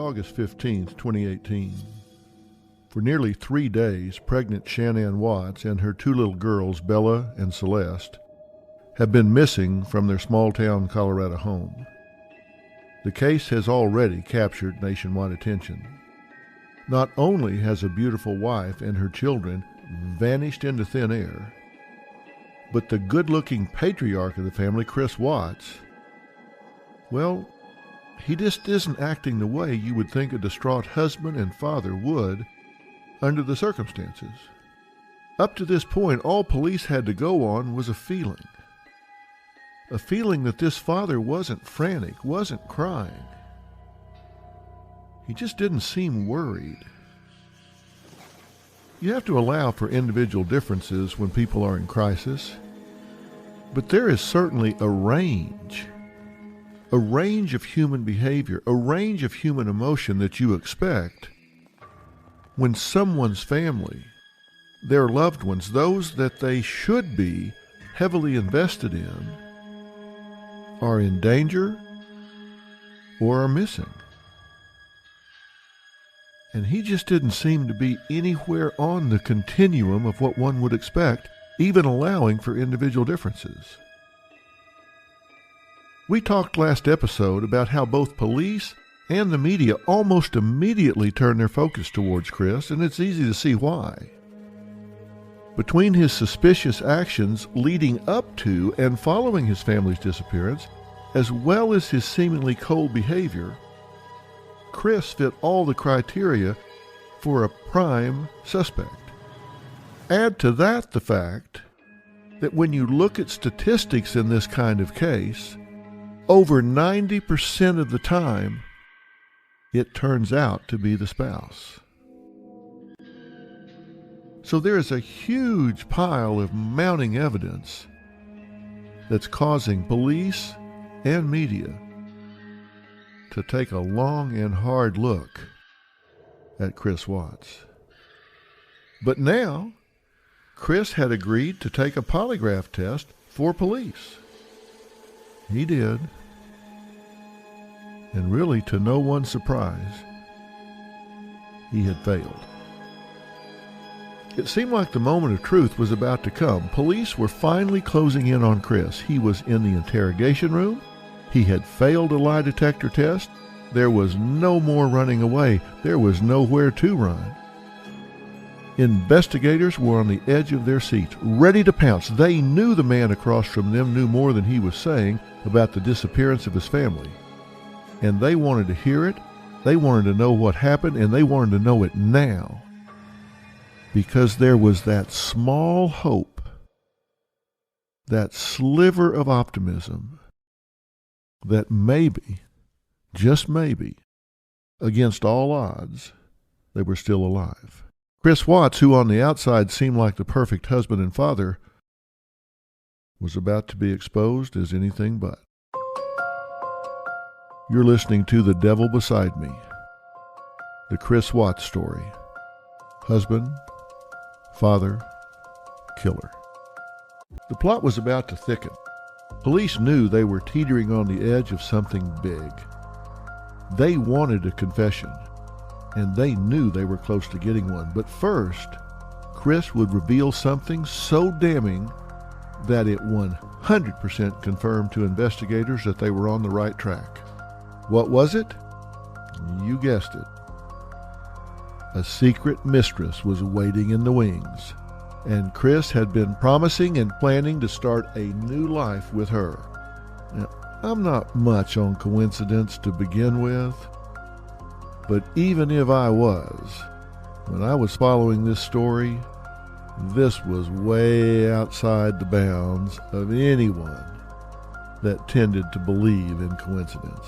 August 15th, 2018. For nearly 3 days, pregnant Shanann Watts and her 2 little girls, Bella and Celeste, have been missing from their small-town Colorado home. The case has already captured nationwide attention. Not only has a beautiful wife and her children vanished into thin air, but the good-looking patriarch of the family, Chris Watts, well, he just isn't acting the way you would think a distraught husband and father would under the circumstances. Up to this point, all police had to go on was a feeling that this father wasn't frantic, wasn't crying. He just didn't seem worried. You have to allow for individual differences when people are in crisis, but there is certainly a range of human behavior, a range of human emotion that you expect when someone's family, their loved ones, those that they should be heavily invested in, are in danger or are missing. And he just didn't seem to be anywhere on the continuum of what one would expect, even allowing for individual differences. We talked last episode about how both police and the media almost immediately turned their focus towards Chris, and it's easy to see why. Between his suspicious actions leading up to and following his family's disappearance, as well as his seemingly cold behavior, Chris fit all the criteria for a prime suspect. Add to that the fact that when you look at statistics in this kind of case, over 90% of the time, it turns out to be the spouse. So there is a huge pile of mounting evidence that's causing police and media to take a long and hard look at Chris Watts. But now, Chris had agreed to take a polygraph test for police. He did. And really, to no one's surprise, he had failed. It seemed like the moment of truth was about to come. Police were finally closing in on Chris. He was in the interrogation room. He had failed a lie detector test. There was no more running away. There was nowhere to run. Investigators were on the edge of their seats, ready to pounce. They knew the man across from them knew more than he was saying about the disappearance of his family. And they wanted to hear it, they wanted to know what happened, and they wanted to know it now. Because there was that small hope, that sliver of optimism, that maybe, just maybe, against all odds, they were still alive. Chris Watts, who on the outside seemed like the perfect husband and father, was about to be exposed as anything but. You're listening to The Devil Beside Me, the Chris Watts story. Husband, father, killer. The plot was about to thicken. Police knew they were teetering on the edge of something big. They wanted a confession, and they knew they were close to getting one. But first, Chris would reveal something so damning that it 100% confirmed to investigators that they were on the right track. What was it? You guessed it. A secret mistress was waiting in the wings, and Chris had been promising and planning to start a new life with her. Now, I'm not much on coincidence to begin with, but even if I was, when I was following this story, this was way outside the bounds of anyone that tended to believe in coincidence.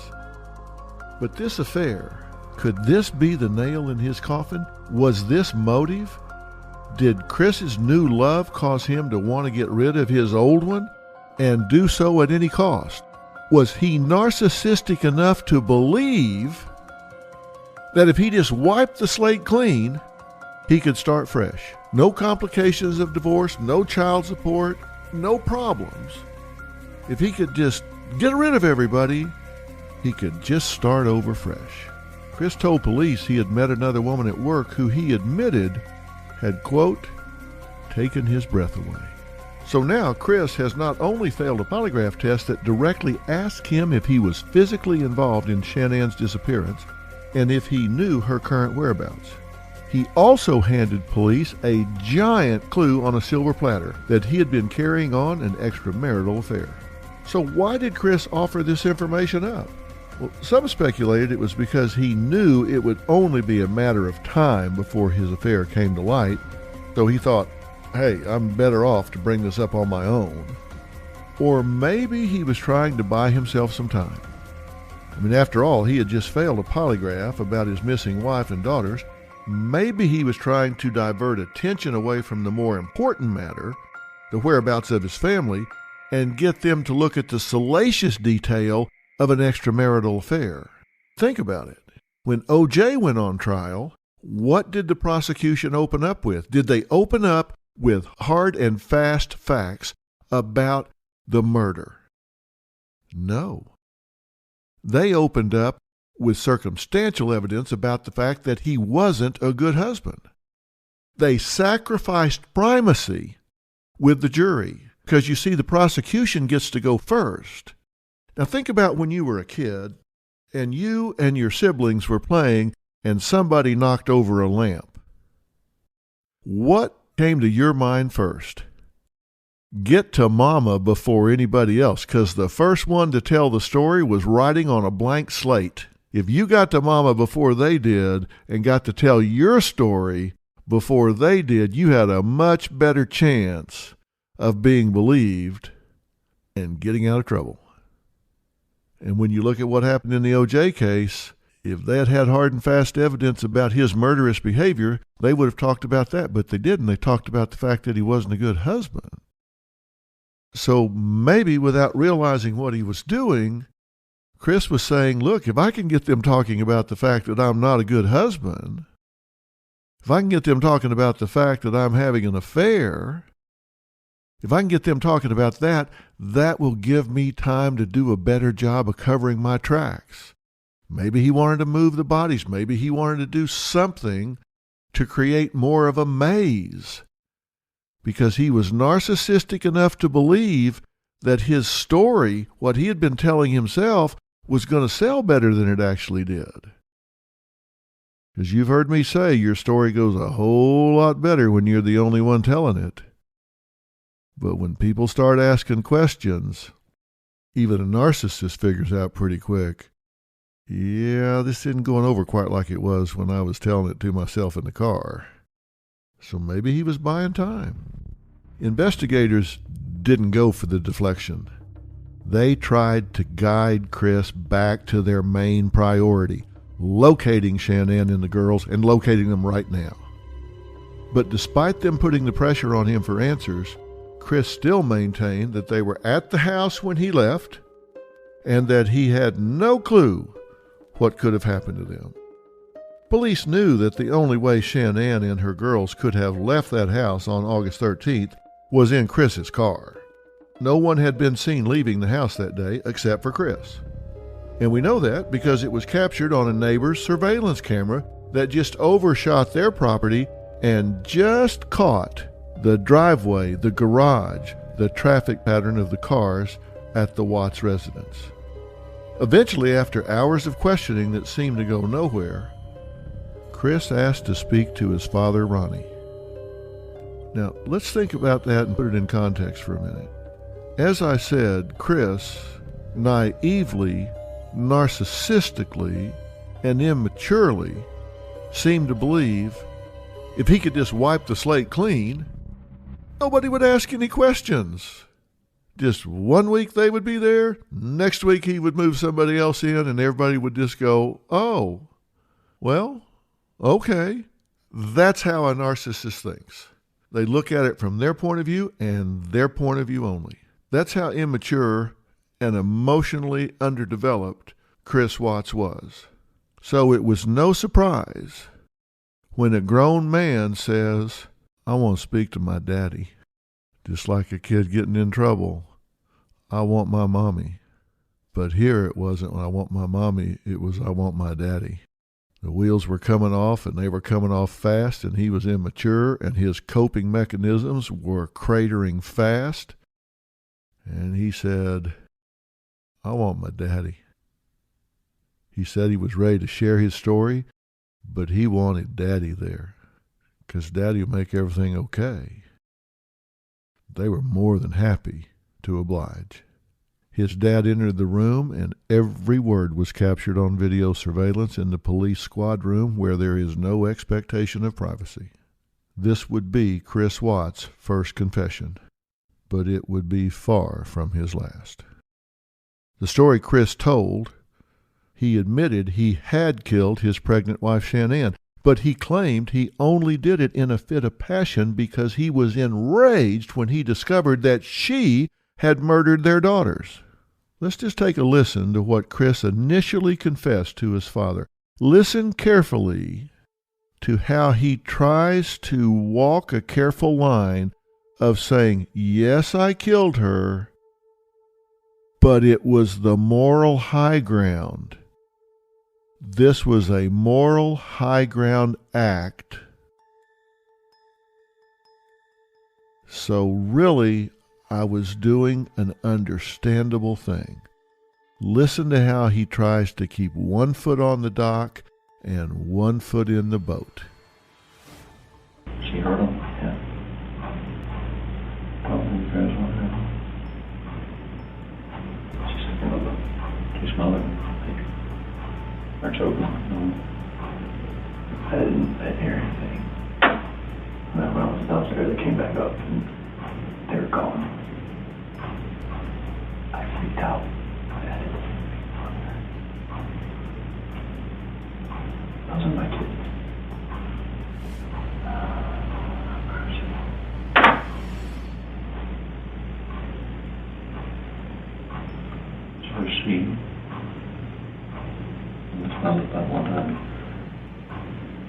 But this affair, could this be the nail in his coffin? Was this motive? Did Chris's new love cause him to want to get rid of his old one and do so at any cost? Was he narcissistic enough to believe that if he just wiped the slate clean, he could start fresh? No complications of divorce, no child support, no problems. If he could just get rid of everybody, he could just start over fresh. Chris told police he had met another woman at work who he admitted had, quote, taken his breath away. So now Chris has not only failed a polygraph test that directly asked him if he was physically involved in Shanann's disappearance and if he knew her current whereabouts. He also handed police a giant clue on a silver platter that he had been carrying on an extramarital affair. So why did Chris offer this information up? Well, some speculated it was because he knew it would only be a matter of time before his affair came to light, so he thought, hey, I'm better off to bring this up on my own. Or maybe he was trying to buy himself some time. I mean, after all, he had just failed a polygraph about his missing wife and daughters. Maybe he was trying to divert attention away from the more important matter, the whereabouts of his family, and get them to look at the salacious detail of an extramarital affair. Think about it. When O.J. went on trial, what did the prosecution open up with? Did they open up with hard and fast facts about the murder? No. They opened up with circumstantial evidence about the fact that he wasn't a good husband. They sacrificed primacy with the jury because, you see, the prosecution gets to go first. Now think about when you were a kid and you and your siblings were playing and somebody knocked over a lamp. What came to your mind first? Get to mama before anybody else, because the first one to tell the story was writing on a blank slate. If you got to mama before they did and got to tell your story before they did, you had a much better chance of being believed and getting out of trouble. And when you look at what happened in the O.J. case, if they had had hard and fast evidence about his murderous behavior, they would have talked about that, but they didn't. They talked about the fact that he wasn't a good husband. So maybe without realizing what he was doing, Chris was saying, look, if I can get them talking about the fact that I'm not a good husband, if I can get them talking about the fact that I'm having an affair, if I can get them talking about that, that will give me time to do a better job of covering my tracks. Maybe he wanted to move the bodies. Maybe he wanted to do something to create more of a maze, because he was narcissistic enough to believe that his story, what he had been telling himself, was going to sell better than it actually did. Because you've heard me say your story goes a whole lot better when you're the only one telling it. But when people start asking questions, even a narcissist figures out pretty quick, yeah, this isn't going over quite like it was when I was telling it to myself in the car. So maybe he was buying time. Investigators didn't go for the deflection. They tried to guide Chris back to their main priority, locating Shanann and the girls and locating them right now. But despite them putting the pressure on him for answers, Chris still maintained that they were at the house when he left and that he had no clue what could have happened to them. Police knew that the only way Shanann and her girls could have left that house on August 13th was in Chris's car. No one had been seen leaving the house that day except for Chris. And we know that because it was captured on a neighbor's surveillance camera that just overshot their property and just caught the driveway, the garage, the traffic pattern of the cars at the Watts residence. Eventually, after hours of questioning that seemed to go nowhere, Chris asked to speak to his father, Ronnie. Now, let's think about that and put it in context for a minute. As I said, Chris naively, narcissistically, and immaturely seemed to believe if he could just wipe the slate clean, nobody would ask any questions. Just 1 week they would be there, next week he would move somebody else in, and everybody would just go, oh, well, okay. That's how a narcissist thinks. They look at it from their point of view and their point of view only. That's how immature and emotionally underdeveloped Chris Watts was. So it was no surprise when a grown man says, I want to speak to my daddy. Just like a kid getting in trouble. I want my mommy. But here it wasn't I want my mommy, it was I want my daddy. The wheels were coming off, and they were coming off fast, and he was immature, and his coping mechanisms were cratering fast. And he said, I want my daddy. He said he was ready to share his story, but he wanted Daddy there, 'cause Daddy would make everything okay. They were more than happy to oblige. His dad entered the room, and every word was captured on video surveillance in the police squad room, where there is no expectation of privacy. This would be Chris Watts' first confession, but it would be far from his last. The story Chris told, he admitted he had killed his pregnant wife Shanann, but he claimed he only did it in a fit of passion because he was enraged when he discovered that she had murdered their daughters. Let's just take a listen to what Chris initially confessed to his father. Listen carefully to how he tries to walk a careful line of saying, yes, I killed her, but it was the moral high ground. This was a moral high ground act. So really, I was doing an understandable thing. Listen to how he tries to keep one foot on the dock and one foot in the boat. She heard him? Yeah. Probably you guys want to know. She said, she smelled it. Or choking. No. I didn't hear anything. And then when I was downstairs, I came back up and they were gone. I freaked out. Those are my kids. So she, it's not that one time,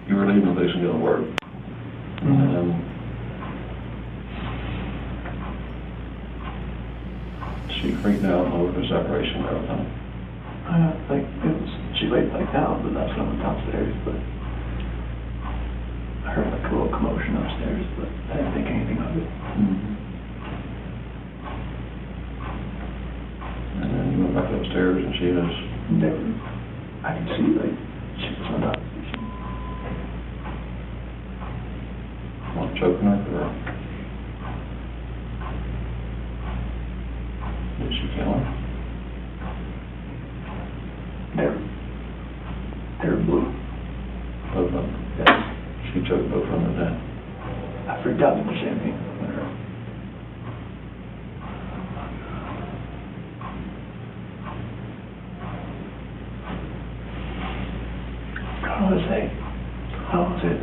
you were leaving the place and going to work. And she freaked out over the separation and everything. Like she laid back down, but that's when I went downstairs. But I heard like a little commotion upstairs, but I didn't think anything of it. And then you went back upstairs, and she was never. I could see like she was on top. Not choking her, or did she kill her? They're blue. Both of them? Yes. She choked both of them to death. I freaked out in the same thing. How was it? How was it?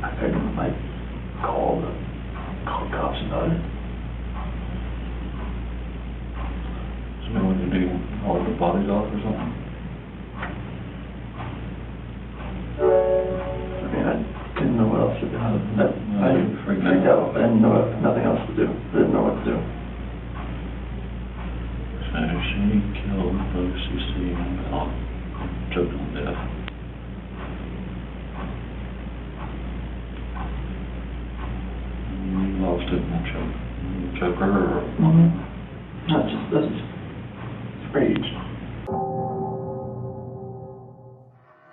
I figured like call cops about it. So maybe when you do all the bodies off or something? I mean, I didn't know what else to do. I freaked out. I didn't know nothing else to do. I didn't know what to do. So she killed both CC and Val, choked them to death. You lost it and choke her, or? That's just rage.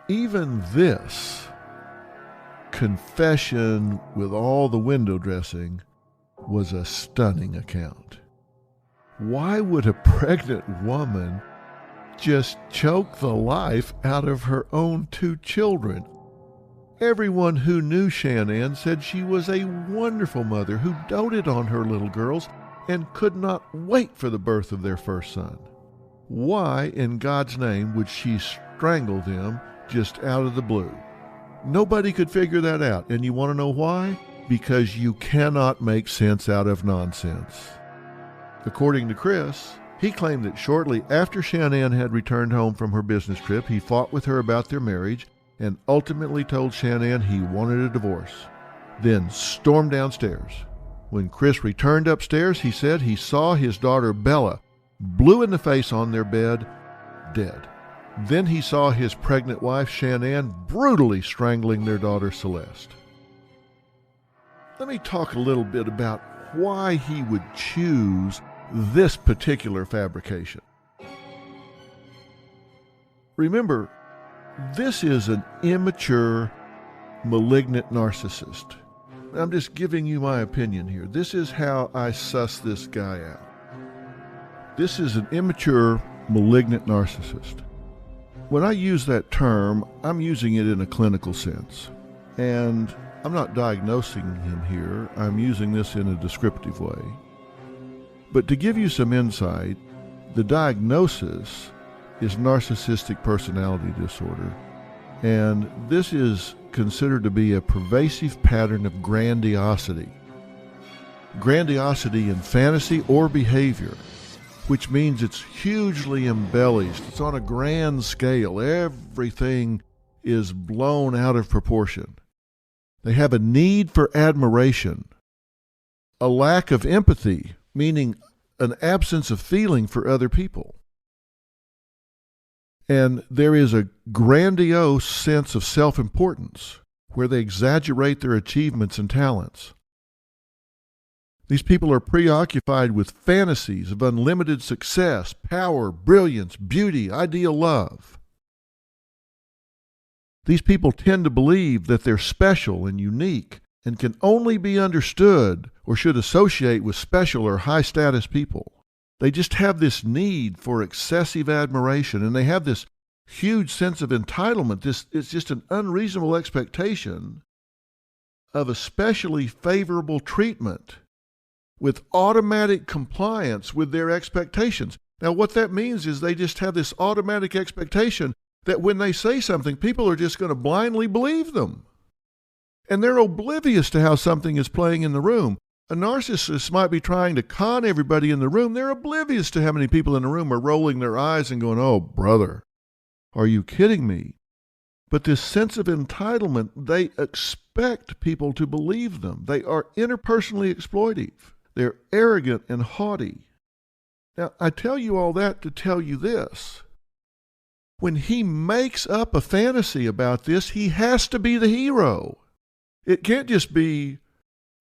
Even this confession with all the window dressing was a stunning account. Why would a pregnant woman just choke the life out of her own two children? Everyone who knew Shanann said she was a wonderful mother who doted on her little girls and could not wait for the birth of their first son. Why in God's name would she strangle them just out of the blue? Nobody could figure that out, and you want to know why? Because you cannot make sense out of nonsense. According to Chris, he claimed that shortly after Shanann had returned home from her business trip, he fought with her about their marriage and ultimately told Shanann he wanted a divorce, then stormed downstairs. When Chris returned upstairs, he said he saw his daughter Bella blue in the face on their bed, dead. Then he saw his pregnant wife Shanann brutally strangling their daughter Celeste. Let me talk a little bit about why he would choose this particular fabrication. Remember, this is an immature, malignant narcissist. I'm just giving you my opinion here. This is how I suss this guy out. This is an immature, malignant narcissist. When I use that term, I'm using it in a clinical sense. And I'm not diagnosing him here. I'm using this in a descriptive way. But to give you some insight, the diagnosis is narcissistic personality disorder. And this is considered to be a pervasive pattern of grandiosity. Grandiosity in fantasy or behavior, which means it's hugely embellished. It's on a grand scale. Everything is blown out of proportion. They have a need for admiration, a lack of empathy, meaning an absence of feeling for other people. And there is a grandiose sense of self-importance where they exaggerate their achievements and talents. These people are preoccupied with fantasies of unlimited success, power, brilliance, beauty, ideal love. These people tend to believe that they're special and unique and can only be understood or should associate with special or high-status people. They just have this need for excessive admiration, and they have this huge sense of entitlement. It's just an unreasonable expectation of especially favorable treatment with automatic compliance with their expectations. Now, what that means is they just have this automatic expectation that when they say something, people are just going to blindly believe them. And they're oblivious to how something is playing in the room. A narcissist might be trying to con everybody in the room. They're oblivious to how many people in the room are rolling their eyes and going, "Oh, brother, are you kidding me?" But this sense of entitlement, they expect people to believe them. They are interpersonally exploitive. They're arrogant and haughty. Now, I tell you all that to tell you this. When he makes up a fantasy about this, he has to be the hero. It can't just be,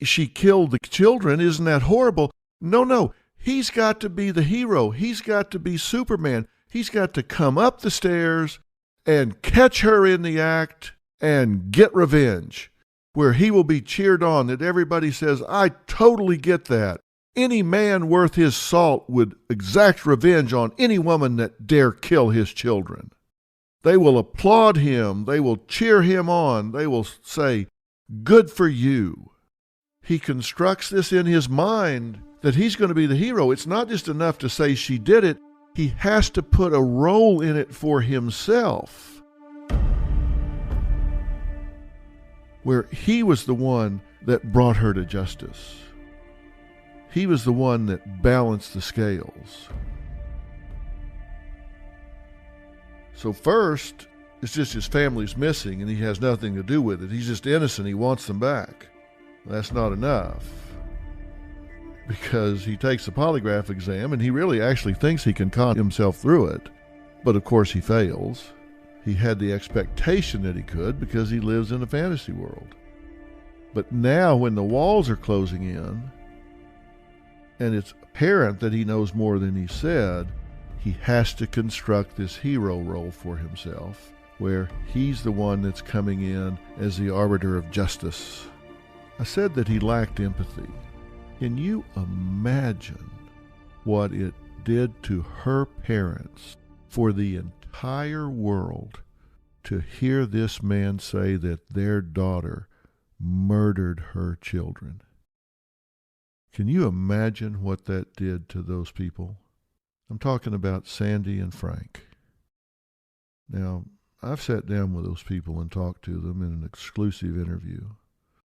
"She killed the children, isn't that horrible?" No. He's got to be the hero. He's got to be Superman. He's got to come up the stairs and catch her in the act and get revenge, where he will be cheered on, that everybody says, "I totally get that. Any man worth his salt would exact revenge on any woman that dare kill his children." They will applaud him. They will cheer him on. They will say, "Good for you." He constructs this in his mind that he's going to be the hero. It's not just enough to say she did it. He has to put a role in it for himself, where he was the one that brought her to justice. He was the one that balanced the scales. So first, it's just his family's missing and he has nothing to do with it. He's just innocent. He wants them back. That's not enough, because he takes the polygraph exam and he really actually thinks he can con himself through it. But of course he fails. He had the expectation that he could because he lives in a fantasy world. But now when the walls are closing in and it's apparent that he knows more than he said, he has to construct this hero role for himself, where he's the one that's coming in as the arbiter of justice. I said that he lacked empathy. Can you imagine what it did to her parents for the entire world to hear this man say that their daughter murdered her children? Can you imagine what that did to those people? I'm talking about Sandy and Frank. Now, I've sat down with those people and talked to them in an exclusive interview.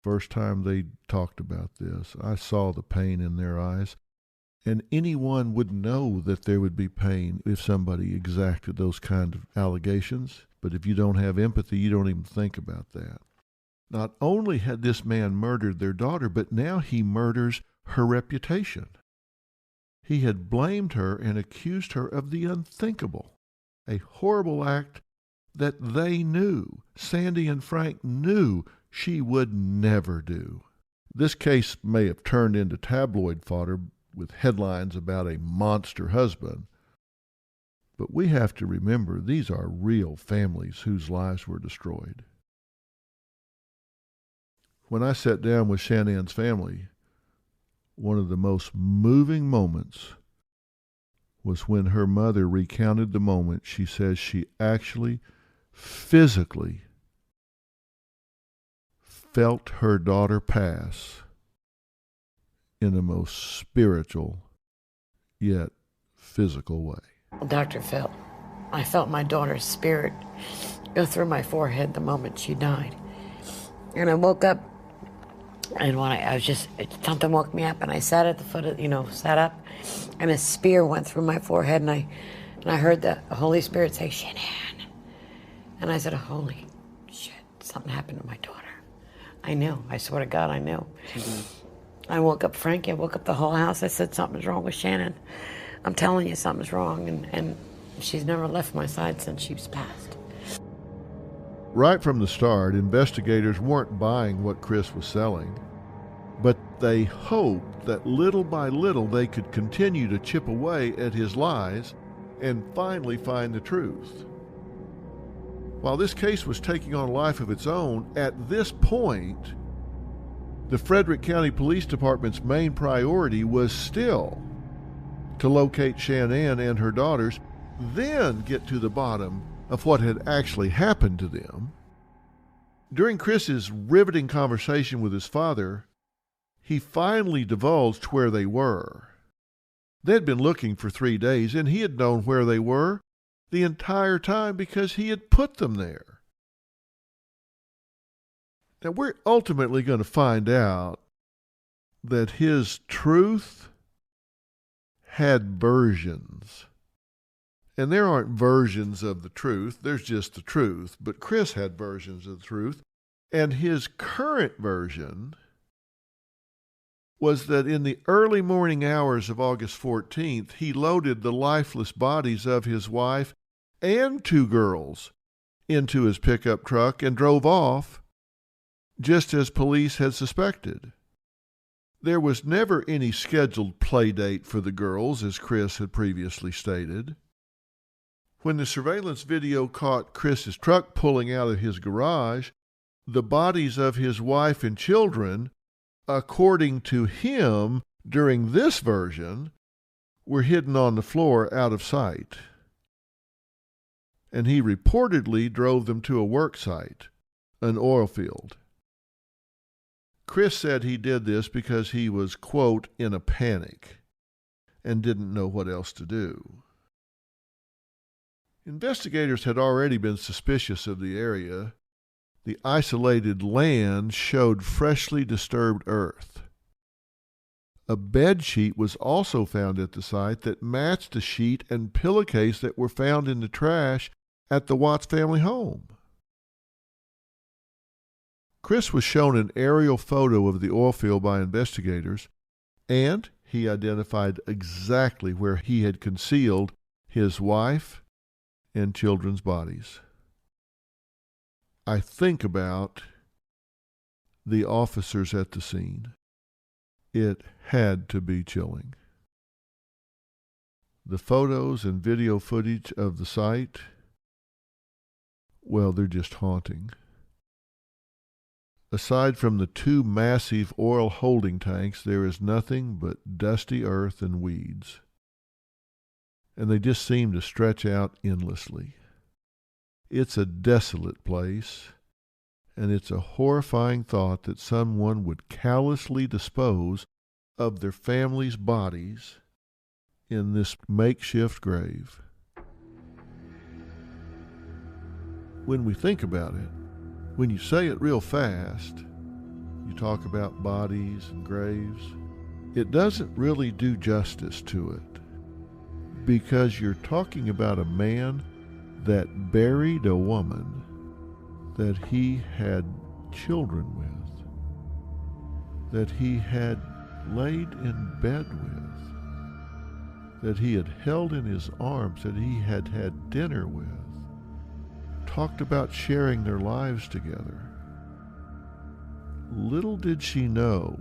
First time they talked about this, I saw the pain in their eyes, and anyone would know that there would be pain if somebody exacted those kind of allegations. But if you don't have empathy, you don't even think about that. Not only had this man murdered their daughter, but now he murders her reputation. He had blamed her and accused her of the unthinkable, a horrible act that they knew, Sandy and Frank knew, she would never do. This case may have turned into tabloid fodder with headlines about a monster husband, but we have to remember these are real families whose lives were destroyed. When I sat down with Shanann's family, one of the most moving moments was when her mother recounted the moment she says she actually physically felt her daughter pass in the most spiritual yet physical way. Dr. Phil, I felt my daughter's spirit go through my forehead the moment she died. And I woke up, and when I was just, something woke me up, and I sat at the foot of, sat up, and a spear went through my forehead, and I heard the Holy Spirit say, Shanann. And I said, holy shit, something happened to my daughter. I knew, I swear to God, I knew. Mm-hmm. I woke up Frankie, I woke up the whole house. I said, something's wrong with Shanann. I'm telling you, something's wrong, and she's never left my side since she's passed. Right from the start, investigators weren't buying what Chris was selling, but they hoped that little by little they could continue to chip away at his lies and finally find the truth. While this case was taking on a life of its own, at this point, the Frederick County Police Department's main priority was still to locate Shanann and her daughters, then get to the bottom of what had actually happened to them. During Chris's riveting conversation with his father, he finally divulged where they were. They'd been looking for 3 days, and he had known where they were the entire time because he had put them there. Now, we're ultimately going to find out that his truth had versions. And there aren't versions of the truth, there's just the truth. But Chris had versions of the truth. And his current version was that in the early morning hours of August 14th, he loaded the lifeless bodies of his wife and 2 girls into his pickup truck and drove off, just as police had suspected. There was never any scheduled play date for the girls, as Chris had previously stated. When the surveillance video caught Chris's truck pulling out of his garage, the bodies of his wife and children, according to him during this version, were hidden on the floor out of sight. And he reportedly drove them to a work site, an oil field. Chris said he did this because he was, quote, in a panic and didn't know what else to do. Investigators had already been suspicious of the area. The isolated land showed freshly disturbed earth. A bed sheet was also found at the site that matched the sheet and pillowcase that were found in the trash at the Watts family home. Chris was shown an aerial photo of the oil field by investigators, and he identified exactly where he had concealed his wife and children's bodies. I think about the officers at the scene. It had to be chilling. The photos and video footage of the site, well, they're just haunting. Aside from the 2 massive oil holding tanks, there is nothing but dusty earth and weeds. And they just seem to stretch out endlessly. It's a desolate place, and it's a horrifying thought that someone would callously dispose of their family's bodies in this makeshift grave. When we think about it, when you say it real fast, you talk about bodies and graves, it doesn't really do justice to it, because you're talking about a man that buried a woman that he had children with, that he had laid in bed with, that he had held in his arms, that he had had dinner with, talked about sharing their lives together. Little did she know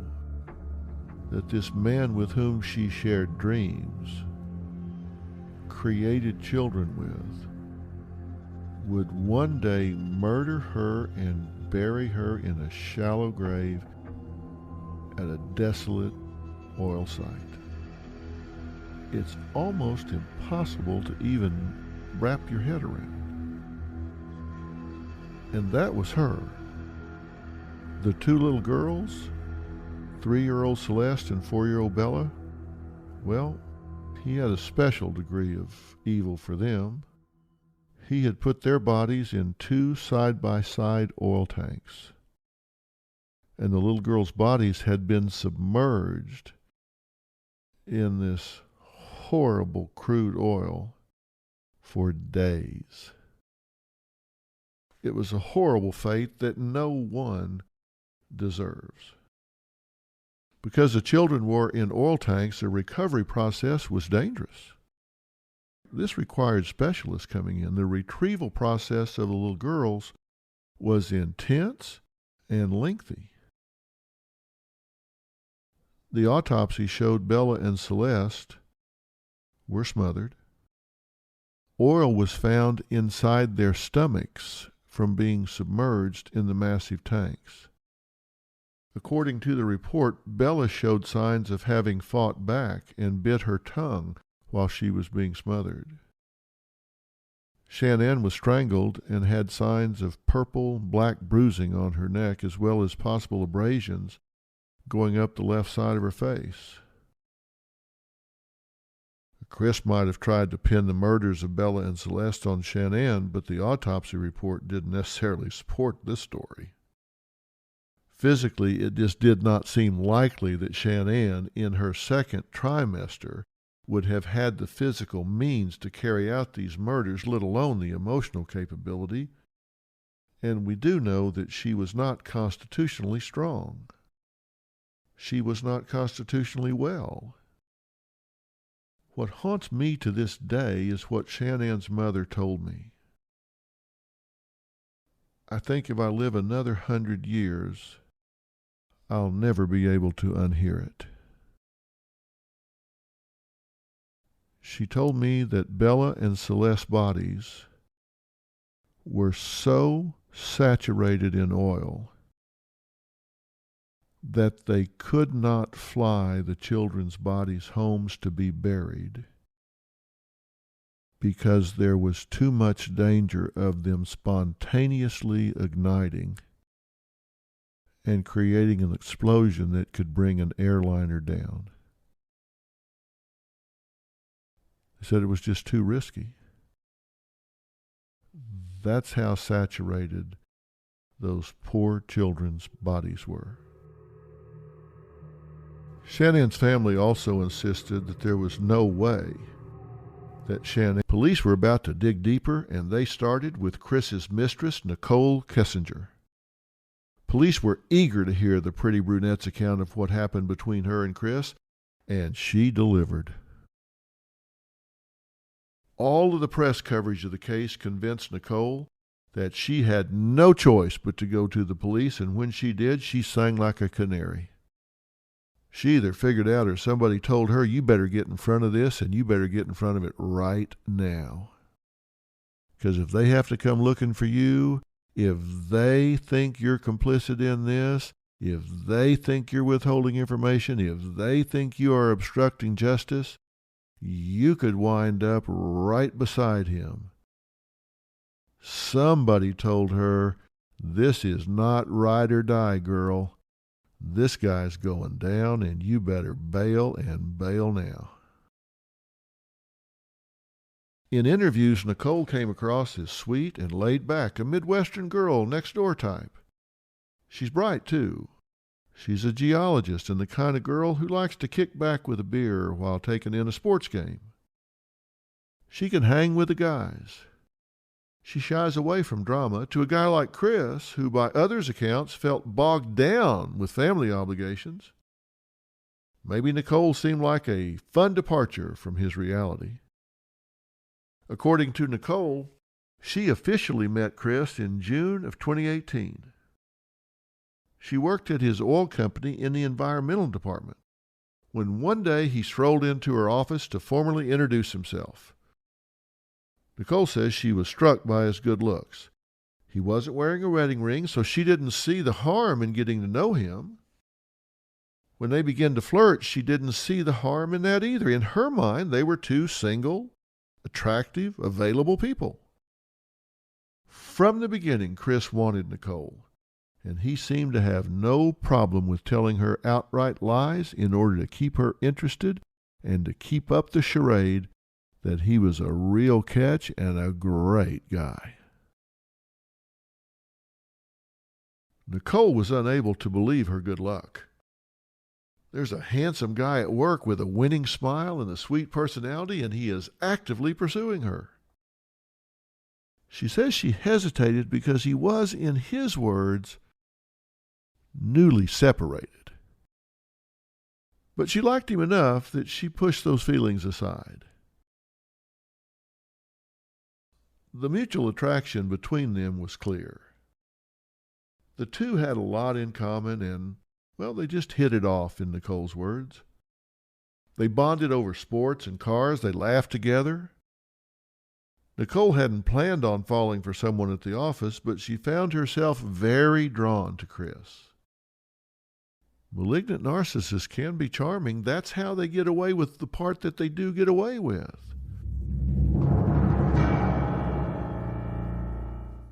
that this man with whom she shared dreams, created children with, would one day murder her and bury her in a shallow grave at a desolate oil site. It's almost impossible to even wrap your head around. And that was her. The two little girls, 3-year-old Celeste and 4-year-old Bella, well, he had a special degree of evil for them. He had put their bodies in 2 side-by-side oil tanks, and the little girls' bodies had been submerged in this horrible crude oil for days. It was a horrible fate that no one deserves. Because the children were in oil tanks, the recovery process was dangerous. This required specialists coming in. The retrieval process of the little girls was intense and lengthy. The autopsy showed Bella and Celeste were smothered. Oil was found inside their stomachs from being submerged in the massive tanks. According to the report, Bella showed signs of having fought back and bit her tongue while she was being smothered. Shanann was strangled and had signs of purple-black bruising on her neck, as well as possible abrasions going up the left side of her face. Chris might have tried to pin the murders of Bella and Celeste on Shanann, but the autopsy report didn't necessarily support this story. Physically, it just did not seem likely that Shanann, in her second trimester, would have had the physical means to carry out these murders, let alone the emotional capability. And we do know that she was not constitutionally strong. She was not constitutionally well. What haunts me to this day is what Shanann's mother told me. I think if I live another 100 years, I'll never be able to unhear it. She told me that Bella and Celeste's bodies were so saturated in oil that they could not fly the children's bodies homes to be buried because there was too much danger of them spontaneously igniting and creating an explosion that could bring an airliner down. They said it was just too risky. That's how saturated those poor children's bodies were. Shanann's family also insisted that there was no way that Shanann... Police were about to dig deeper, and they started with Chris's mistress, Nichol Kessinger. Police were eager to hear the pretty brunette's account of what happened between her and Chris, and she delivered. All of the press coverage of the case convinced Nichol that she had no choice but to go to the police, and when she did, she sang like a canary. She either figured out or somebody told her, you better get in front of this, and you better get in front of it right now. Because if they have to come looking for you, if they think you're complicit in this, if they think you're withholding information, if they think you are obstructing justice, you could wind up right beside him. Somebody told her, this is not ride or die, girl. This guy's going down, and you better bail and bail now. In interviews, Nichol came across as sweet and laid back, a Midwestern girl next door type. She's bright, too. She's a geologist and the kind of girl who likes to kick back with a beer while taking in a sports game. She can hang with the guys. She shies away from drama to a guy like Chris, who by others' accounts felt bogged down with family obligations. Maybe Nichol seemed like a fun departure from his reality. According to Nichol, she officially met Chris in June of 2018. She worked at his oil company in the environmental department when one day he strolled into her office to formally introduce himself. Nichol says she was struck by his good looks. He wasn't wearing a wedding ring, so she didn't see the harm in getting to know him. When they began to flirt, she didn't see the harm in that either. In her mind, they were two single, attractive, available people. From the beginning, Chris wanted Nichol, and he seemed to have no problem with telling her outright lies in order to keep her interested and to keep up the charade that he was a real catch and a great guy. Nichol was unable to believe her good luck. There's a handsome guy at work with a winning smile and a sweet personality, and he is actively pursuing her. She says she hesitated because he was, in his words, newly separated. But she liked him enough that she pushed those feelings aside. The mutual attraction between them was clear. The two had a lot in common and, well, they just hit it off, in Nichol's words. They bonded over sports and cars. They laughed together. Nichol hadn't planned on falling for someone at the office, but she found herself very drawn to Chris. Malignant narcissists can be charming. That's how they get away with the part that they do get away with.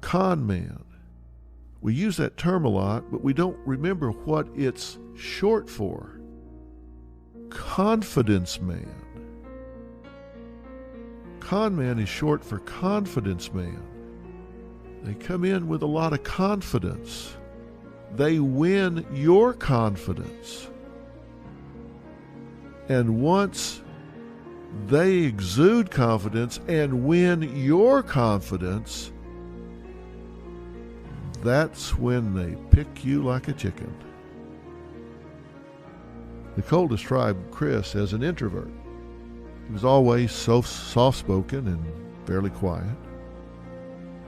Con man. We use that term a lot, but we don't remember what it's short for. Confidence man. Con man is short for confidence man. They come in with a lot of confidence. They win your confidence. And once they exude confidence and win your confidence, that's when they pick you like a chicken. Nichol described Chris as an introvert. He was always so soft-spoken and fairly quiet.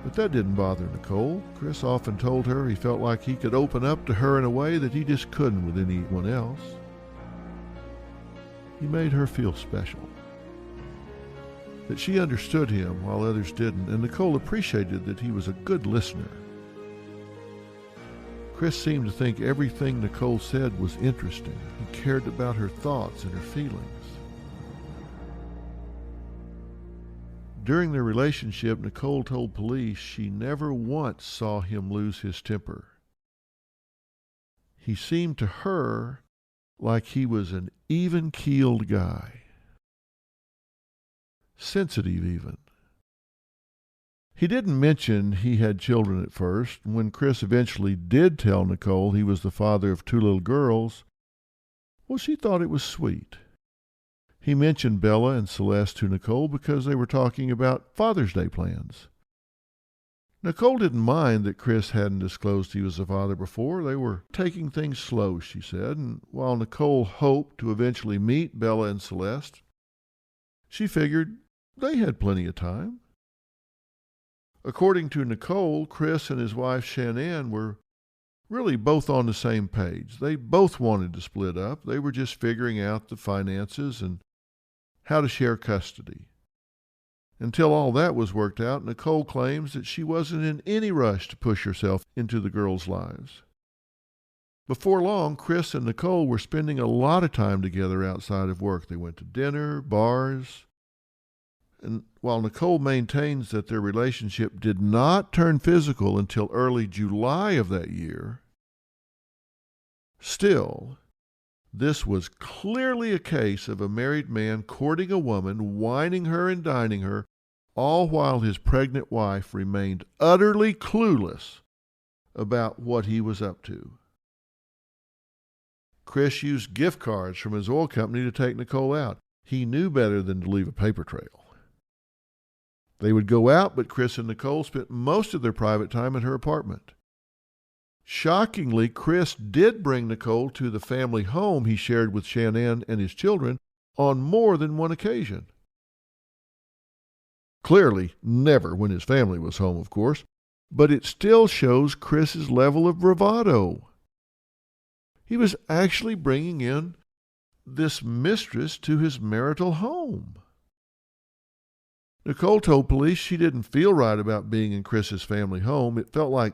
But that didn't bother Nichol. Chris often told her he felt like he could open up to her in a way that he just couldn't with anyone else. He made her feel special. That she understood him while others didn't, and Nichol appreciated that he was a good listener. Chris seemed to think everything Nichol said was interesting. He cared about her thoughts and her feelings. During their relationship, Nichol told police she never once saw him lose his temper. He seemed to her like he was an even-keeled guy. Sensitive even. He didn't mention he had children at first. When Chris eventually did tell Nichol he was the father of 2 little girls, well, she thought it was sweet. He mentioned Bella and Celeste to Nichol because they were talking about Father's Day plans. Nichol didn't mind that Chris hadn't disclosed he was a father before. They were taking things slow, she said, and while Nichol hoped to eventually meet Bella and Celeste, she figured they had plenty of time. According to Nichol, Chris and his wife Shanann were really both on the same page. They both wanted to split up. They were just figuring out the finances and how to share custody. Until all that was worked out, Nichol claims that she wasn't in any rush to push herself into the girls' lives. Before long, Chris and Nichol were spending a lot of time together outside of work. They went to dinner, bars, and while Nichol maintains that their relationship did not turn physical until early July of that year, still, this was clearly a case of a married man courting a woman, wining her and dining her, all while his pregnant wife remained utterly clueless about what he was up to. Chris used gift cards from his oil company to take Nichol out. He knew better than to leave a paper trail. They would go out, but Chris and Nichol spent most of their private time at her apartment. Shockingly, Chris did bring Nichol to the family home he shared with Shanann and his children on more than one occasion. Clearly, never when his family was home, of course, but it still shows Chris's level of bravado. He was actually bringing in this mistress to his marital home. Nichol told police she didn't feel right about being in Chris's family home. It felt like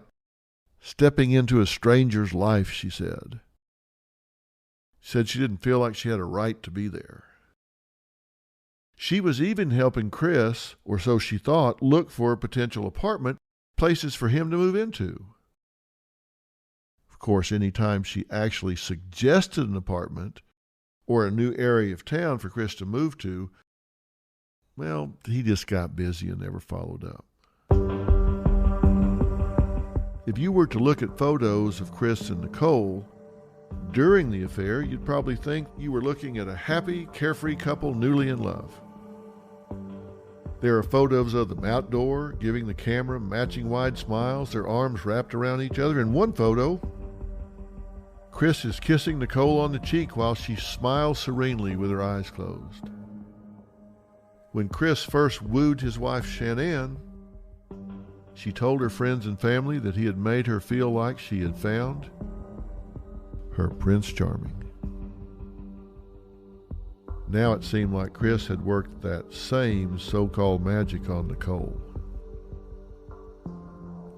stepping into a stranger's life, she said. She said she didn't feel like she had a right to be there. She was even helping Chris, or so she thought, look for a potential apartment, places for him to move into. Of course, any time she actually suggested an apartment or a new area of town for Chris to move to, well, he just got busy and never followed up. If you were to look at photos of Chris and Nichol during the affair, you'd probably think you were looking at a happy, carefree couple newly in love. There are photos of them outdoor, giving the camera matching wide smiles, their arms wrapped around each other. In one photo, Chris is kissing Nichol on the cheek while she smiles serenely with her eyes closed. When Chris first wooed his wife Shanann, she told her friends and family that he had made her feel like she had found her Prince Charming. Now it seemed like Chris had worked that same so-called magic on Nichol.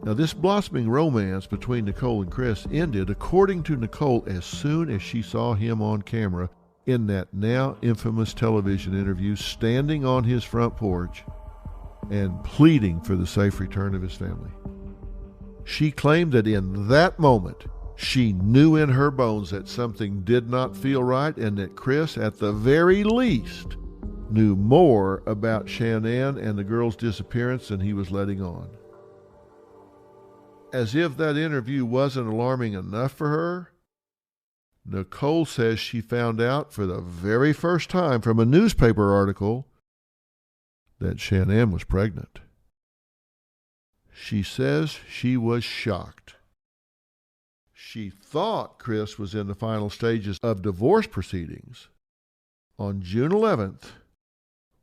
Now, this blossoming romance between Nichol and Chris ended, according to Nichol, as soon as she saw him on camera in that now infamous television interview, standing on his front porch and pleading for the safe return of his family. She claimed that in that moment, she knew in her bones that something did not feel right and that Chris, at the very least, knew more about Shanann and the girl's disappearance than he was letting on. As if that interview wasn't alarming enough for her, Nichol says she found out for the very first time from a newspaper article that Shanann was pregnant. She says she was shocked. She thought Chris was in the final stages of divorce proceedings. On June 11th,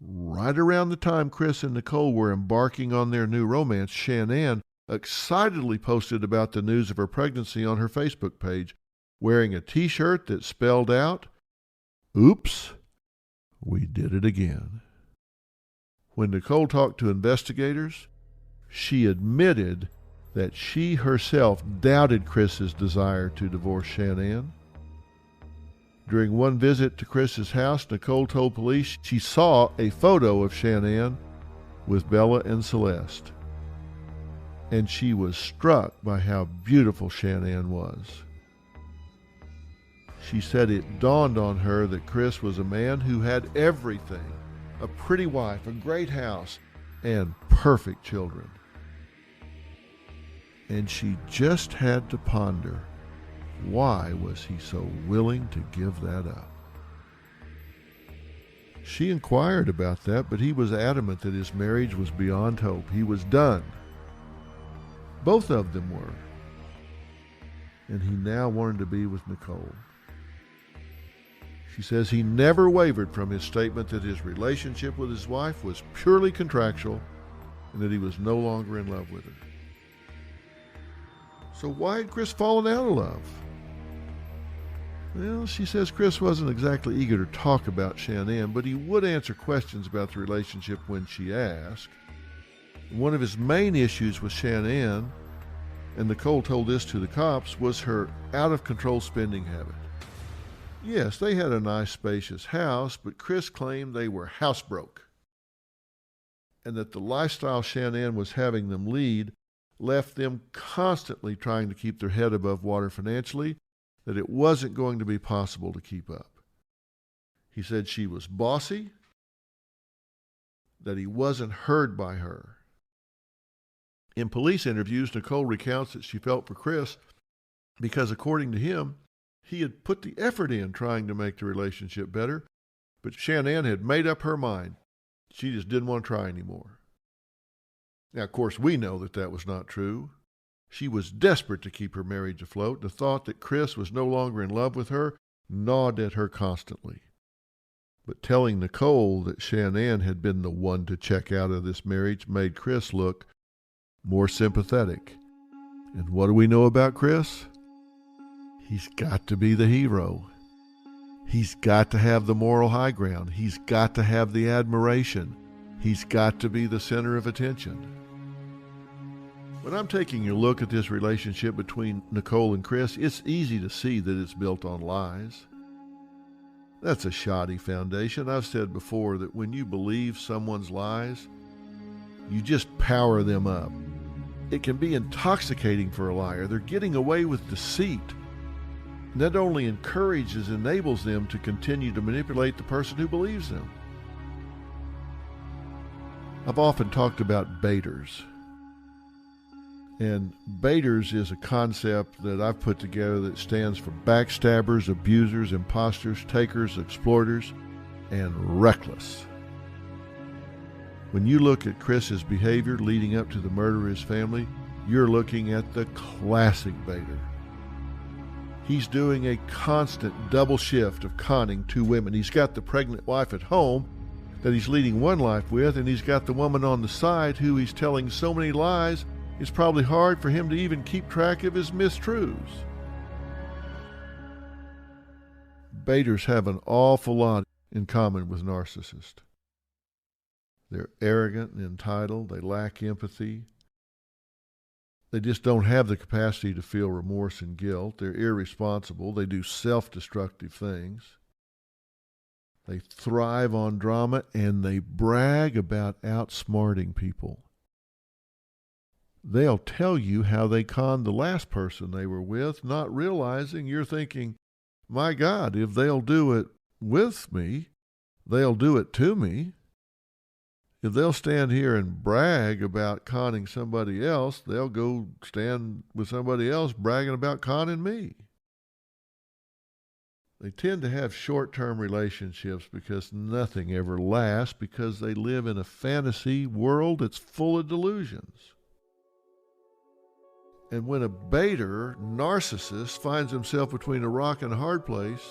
right around the time Chris and Nichol were embarking on their new romance, Shanann excitedly posted about the news of her pregnancy on her Facebook page, wearing a t-shirt that spelled out, "Oops, we did it again." When Nichol talked to investigators, she admitted that she herself doubted Chris's desire to divorce Shanann. During one visit to Chris's house, Nichol told police she saw a photo of Shanann with Bella and Celeste, and she was struck by how beautiful Shanann was. She said it dawned on her that Chris was a man who had everything: a pretty wife, a great house, and perfect children. And she just had to ponder, why was he so willing to give that up? She inquired about that, but he was adamant that his marriage was beyond hope. He was done. Both of them were. And he now wanted to be with Nichol. She says he never wavered from his statement that his relationship with his wife was purely contractual and that he was no longer in love with her. So why had Chris fallen out of love? Well, she says Chris wasn't exactly eager to talk about Shanann, but he would answer questions about the relationship when she asked. One of his main issues with Shanann, and Nichol told this to the cops, was her out-of-control spending habit. Yes, they had a nice, spacious house, but Chris claimed they were housebroke, and that the lifestyle Shanann was having them lead left them constantly trying to keep their head above water financially, that it wasn't going to be possible to keep up. He said she was bossy, that he wasn't heard by her. In police interviews, Nichol recounts that she felt for Chris because, according to him, he had put the effort in trying to make the relationship better, but Shanann had made up her mind. She just didn't want to try anymore. Now, of course, we know that that was not true. She was desperate to keep her marriage afloat. The thought that Chris was no longer in love with her gnawed at her constantly. But telling Nichol that Shanann had been the one to check out of this marriage made Chris look more sympathetic. And what do we know about Chris? He's got to be the hero. He's got to have the moral high ground. He's got to have the admiration. He's got to be the center of attention. When I'm taking a look at this relationship between Nichol and Chris, it's easy to see that it's built on lies. That's a shoddy foundation. I've said before that when you believe someone's lies, you just power them up. It can be intoxicating for a liar. They're getting away with deceit. And that only encourages, enables them to continue to manipulate the person who believes them. I've often talked about baiters. And baiters is a concept that I've put together that stands for backstabbers, abusers, imposters, takers, exploiters, and reckless. When you look at Chris's behavior leading up to the murder of his family, you're looking at the classic baiter. He's doing a constant double shift of conning two women. He's got the pregnant wife at home that he's leading one life with, and he's got the woman on the side who he's telling so many lies it's probably hard for him to even keep track of his mistruths. Baiters have an awful lot in common with narcissists. They're arrogant and entitled. They lack empathy. They just don't have the capacity to feel remorse and guilt. They're irresponsible. They do self-destructive things. They thrive on drama, and they brag about outsmarting people. They'll tell you how they conned the last person they were with, not realizing you're thinking, my God, if they'll do it with me, they'll do it to me. If they'll stand here and brag about conning somebody else, they'll go stand with somebody else bragging about conning me. They tend to have short-term relationships because nothing ever lasts, because they live in a fantasy world that's full of delusions. And when a baiter, narcissist, finds himself between a rock and a hard place,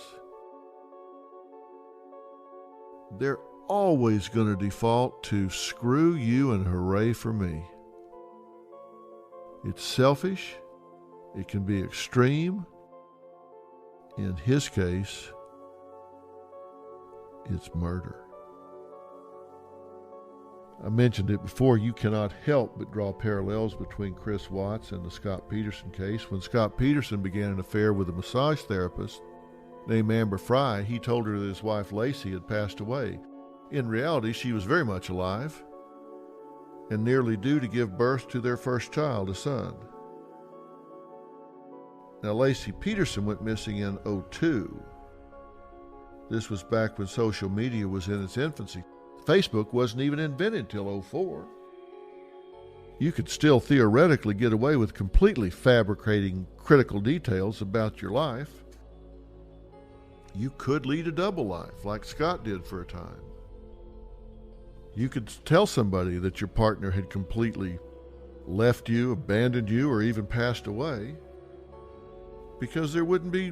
they're always going to default to screw you and hooray for me. It's selfish. It can be extreme. In his case, it's murder. I mentioned it before, you cannot help but draw parallels between Chris Watts and the Scott Peterson case. When Scott Peterson began an affair with a massage therapist named Amber Fry, he told her that his wife Lacey had passed away. In reality, she was very much alive and nearly due to give birth to their first child, a son. Now, Lacey Peterson went missing in 2002. This was back when social media was in its infancy. Facebook wasn't even invented until 2004. You could still theoretically get away with completely fabricating critical details about your life. You could lead a double life like Scott did for a time. You could tell somebody that your partner had completely left you, abandoned you, or even passed away because there wouldn't be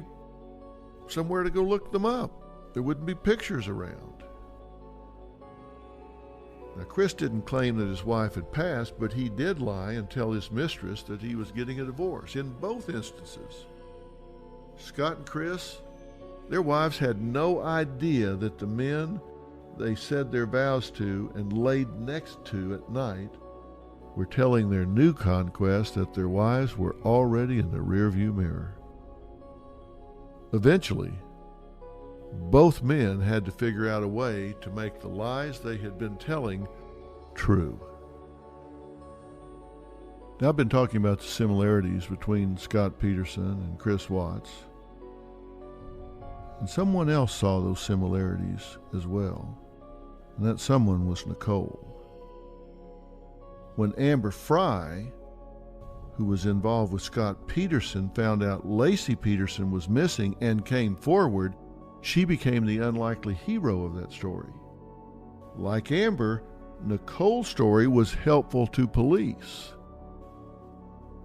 somewhere to go look them up. There wouldn't be pictures around. Now, Chris didn't claim that his wife had passed, but he did lie and tell his mistress that he was getting a divorce in both instances. Scott and Chris, their wives had no idea that the men they said their vows to and laid next to at night were telling their new conquest that their wives were already in the rearview mirror. Eventually, both men had to figure out a way to make the lies they had been telling true. Now, I've been talking about the similarities between Scott Peterson and Chris Watts. And someone else saw those similarities as well. And that someone was Nichol. When Amber Fry, who was involved with Scott Peterson, found out Lacey Peterson was missing and came forward, she became the unlikely hero of that story. Like Amber, Nichole's story was helpful to police.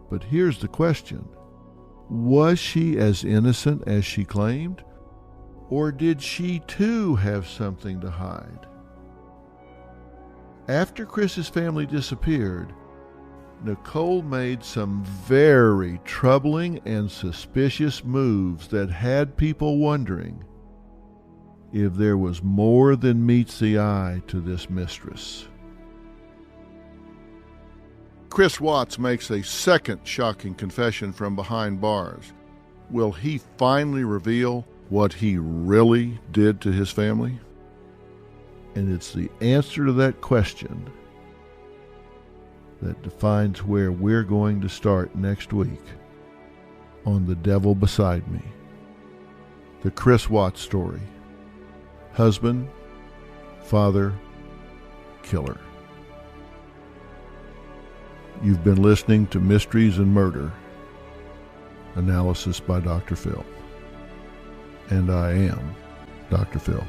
But here's the question. Was she as innocent as she claimed? Or did she too have something to hide? After Chris's family disappeared, Nichol made some very troubling and suspicious moves that had people wondering if there was more than meets the eye to this mistress. Chris Watts makes a second shocking confession from behind bars. Will he finally reveal what he really did to his family? And it's the answer to that question that defines where we're going to start next week on The Devil Beside Me. The Chris Watts story. Husband, father, killer. You've been listening to Mysteries and Murder, analysis by Dr. Phil. And I am Dr. Phil.